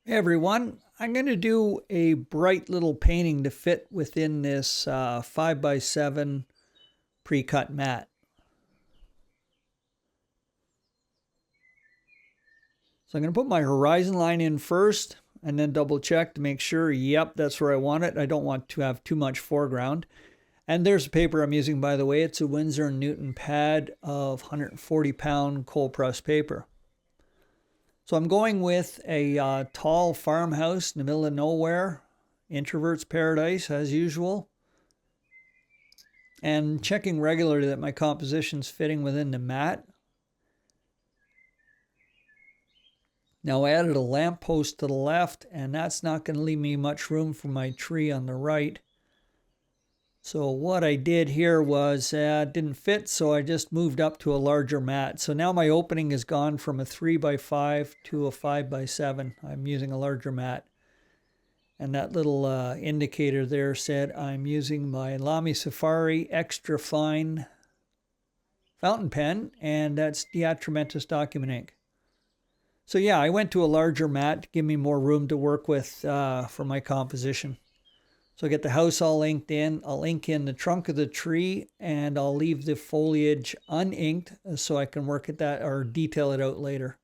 Hey everyone, I'm going to do a bright little painting to fit within this 5x7 pre-cut mat. So I'm going to put my horizon line in first and then double check to make sure, yep, that's where I want it. I don't want to have too much foreground. And there's the paper I'm using, by the way. It's a Winsor & Newton pad of 140-pound cold press paper. So I'm going with a tall farmhouse in the middle of nowhere, introvert's paradise as usual, and checking regularly that my composition's fitting within the mat. Now I added a lamppost to the left, and that's not going to leave me much room for my tree on the right. So what I did here was it didn't fit, so I just moved up to a larger mat. So now my opening has gone from a 3x5 to a 5x7. I'm using a larger mat. And that little indicator there said I'm using my Lamy Safari Extra Fine fountain pen, and that's Diatramentus document ink. So yeah, I went to a larger mat to give me more room to work with for my composition. So I get the house all inked in. I'll ink in the trunk of the tree, and I'll leave the foliage uninked so I can work at that or detail it out later.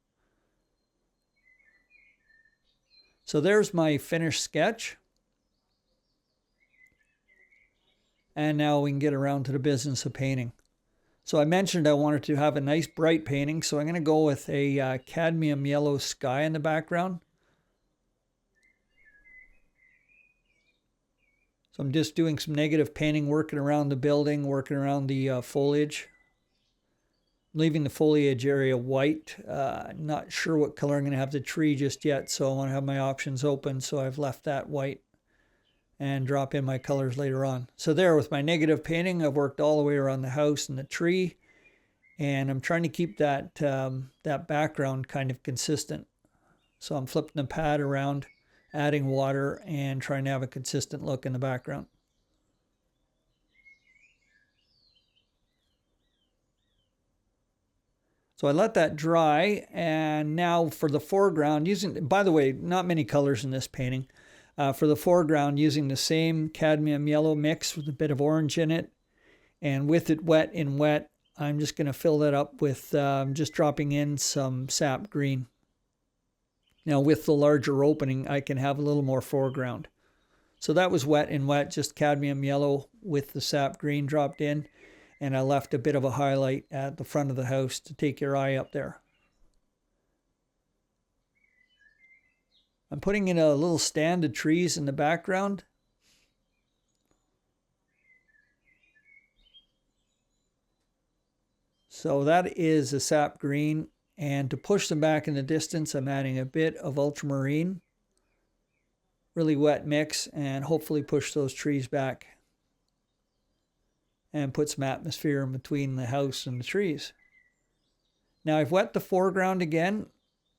So there's my finished sketch. And now we can get around to the business of painting. So I mentioned I wanted to have a nice bright painting, so I'm going to go with a cadmium yellow sky in the background. So I'm just doing some negative painting, working around the building, working around the foliage. Leaving the foliage area white. Not sure what color I'm going to have the tree just yet, so I want to have my options open, so I've left that white and drop in my colors later on. So there, with my negative painting, I've worked all the way around the house and the tree, and I'm trying to keep that, that background kind of consistent. So I'm flipping the pad around, adding water, and trying to have a consistent look in the background. So I let that dry, and now for the foreground, using, by the way, not many colors in this painting. For the foreground, using the same cadmium yellow mix with a bit of orange in it, and with it wet in wet, I'm just going to fill that up with just dropping in some sap green. Now with the larger opening, I can have a little more foreground. So that was wet in wet, just cadmium yellow with the sap green dropped in. And I left a bit of a highlight at the front of the house to take your eye up there. I'm putting in a little stand of trees in the background. So that is a sap green. And to push them back in the distance, I'm adding a bit of ultramarine. Really wet mix, and hopefully push those trees back and put some atmosphere in between the house and the trees. Now I've wet the foreground again,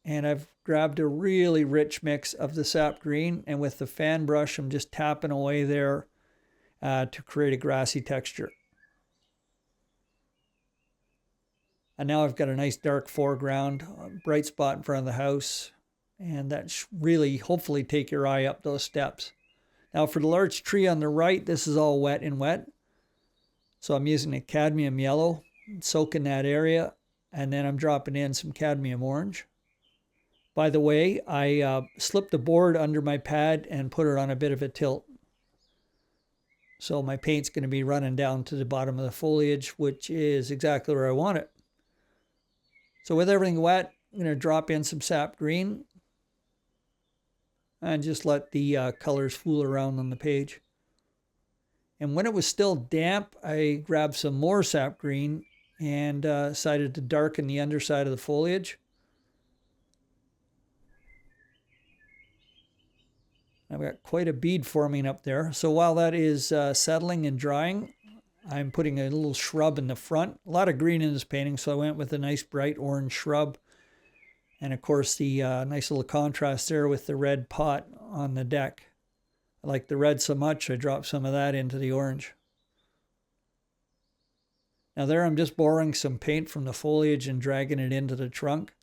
and I've grabbed a really rich mix of the sap green, and with the fan brush I'm just tapping away there to create a grassy texture. And now I've got a nice dark foreground, a bright spot in front of the house, and that should really hopefully take your eye up those steps. Now for the large tree on the right, this is all wet in wet. So I'm using a cadmium yellow, soaking that area, and then I'm dropping in some cadmium orange. By the way, I slipped the board under my pad and put it on a bit of a tilt. So my paint's going to be running down to the bottom of the foliage, which is exactly where I want it. So with everything wet, I'm going to drop in some sap green and just let the colors fool around on the page. And when it was still damp, I grabbed some more sap green and decided to darken the underside of the foliage. I've got quite a bead forming up there. So while that is settling and drying, I'm putting a little shrub in the front. A lot of green in this painting, so I went with a nice bright orange shrub. And of course the nice little contrast there with the red pot on the deck. I like the red so much, I dropped some of that into the orange. Now there I'm just borrowing some paint from the foliage and dragging it into the trunk.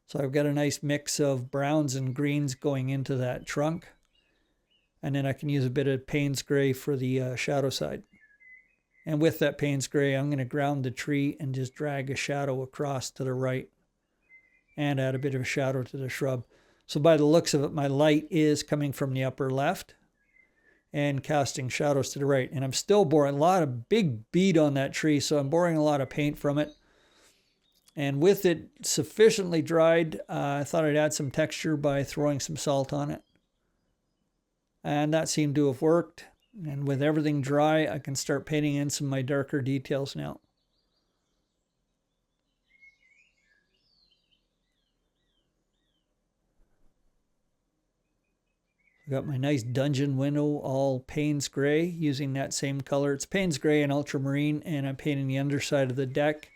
So I've got a nice mix of browns and greens going into that trunk. And then I can use a bit of Payne's Gray for the shadow side. And with that Payne's Gray, I'm going to ground the tree and just drag a shadow across to the right and add a bit of a shadow to the shrub. So by the looks of it, my light is coming from the upper left and casting shadows to the right. And I'm still boring a lot of big bead on that tree, so I'm boring a lot of paint from it. And with it sufficiently dried, I thought I'd add some texture by throwing some salt on it. And that seemed to have worked. And with everything dry, I can start painting in some of my darker details now. I've got my nice dungeon window, all Payne's Gray, using that same color. It's Payne's Gray and ultramarine, and I'm painting the underside of the deck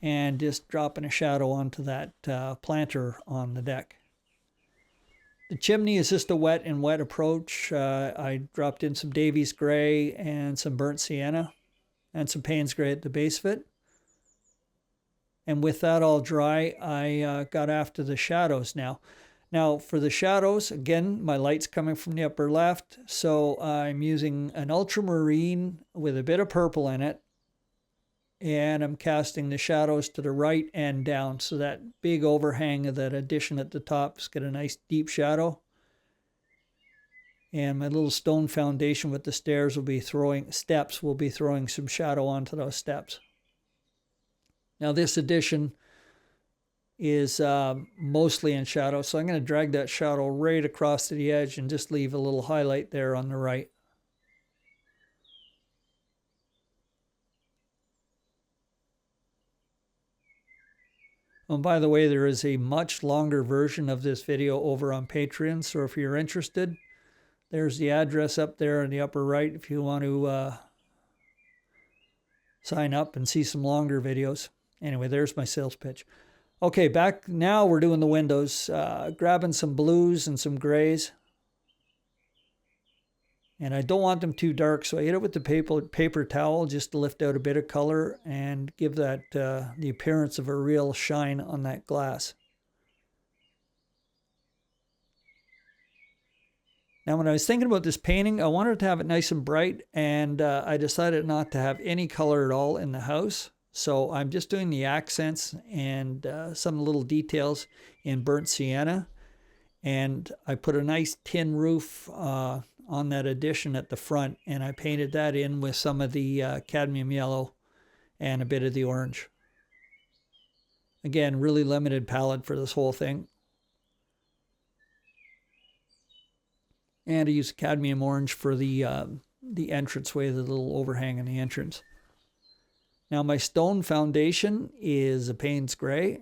and just dropping a shadow onto that planter on the deck. The chimney is just a wet and wet approach. I dropped in some Davies Gray and some burnt sienna and some Payne's Gray at the base of it. And with that all dry, I got after the shadows now. Now for the shadows, again, my light's coming from the upper left, so I'm using an ultramarine with a bit of purple in it, and I'm casting the shadows to the right and down, so that big overhang of that addition at the top's got a nice deep shadow. And my little stone foundation with the steps will be throwing some shadow onto those steps. Now this addition is mostly in shadow, so I'm going to drag that shadow right across to the edge and just leave a little highlight there on the right. And by the way, there is a much longer version of this video over on Patreon, so if you're interested, there's the address up there in the upper right if you want to sign up and see some longer videos. Anyway, there's my sales pitch. Okay, back now we're doing the windows, grabbing some blues and some grays. And I don't want them too dark, so I hit it with the paper towel just to lift out a bit of color and give that the appearance of a real shine on that glass. Now when I was thinking about this painting, I wanted to have it nice and bright, and I decided not to have any color at all in the house. So I'm just doing the accents and some little details in burnt sienna. And I put a nice tin roof on that addition at the front, and I painted that in with some of the cadmium yellow and a bit of the orange. Again, really limited palette for this whole thing. And I used cadmium orange for the entranceway, the little overhang in the entrance. Now my stone foundation is a Davies Gray.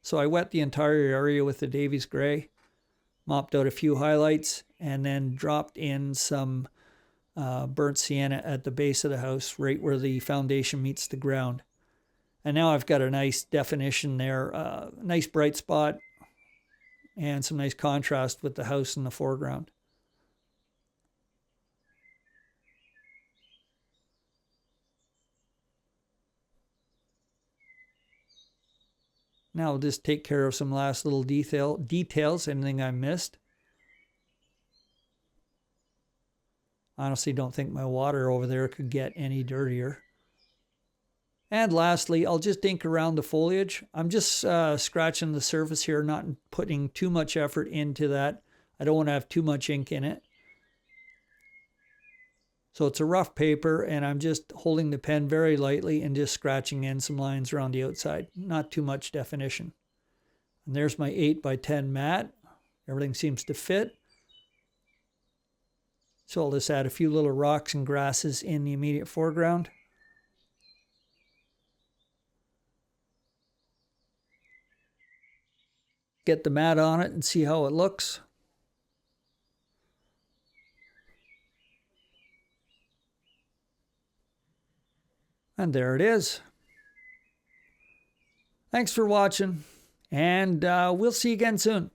So I wet the entire area with the Davies Gray, mopped out a few highlights, and then dropped in some burnt sienna at the base of the house, right where the foundation meets the ground. And now I've got a nice definition there, nice bright spot, and some nice contrast with the house in the foreground. Now I'll just take care of some last little details, anything I missed. Honestly, don't think my water over there could get any dirtier. And lastly, I'll just ink around the foliage. I'm just scratching the surface here, not putting too much effort into that. I don't want to have too much ink in it. So it's a rough paper, and I'm just holding the pen very lightly and just scratching in some lines around the outside. Not too much definition. And there's my 8x10 mat. Everything seems to fit. So I'll just add a few little rocks and grasses in the immediate foreground. Get the mat on it and see how it looks. And there it is. Thanks for watching, and we'll see you again soon.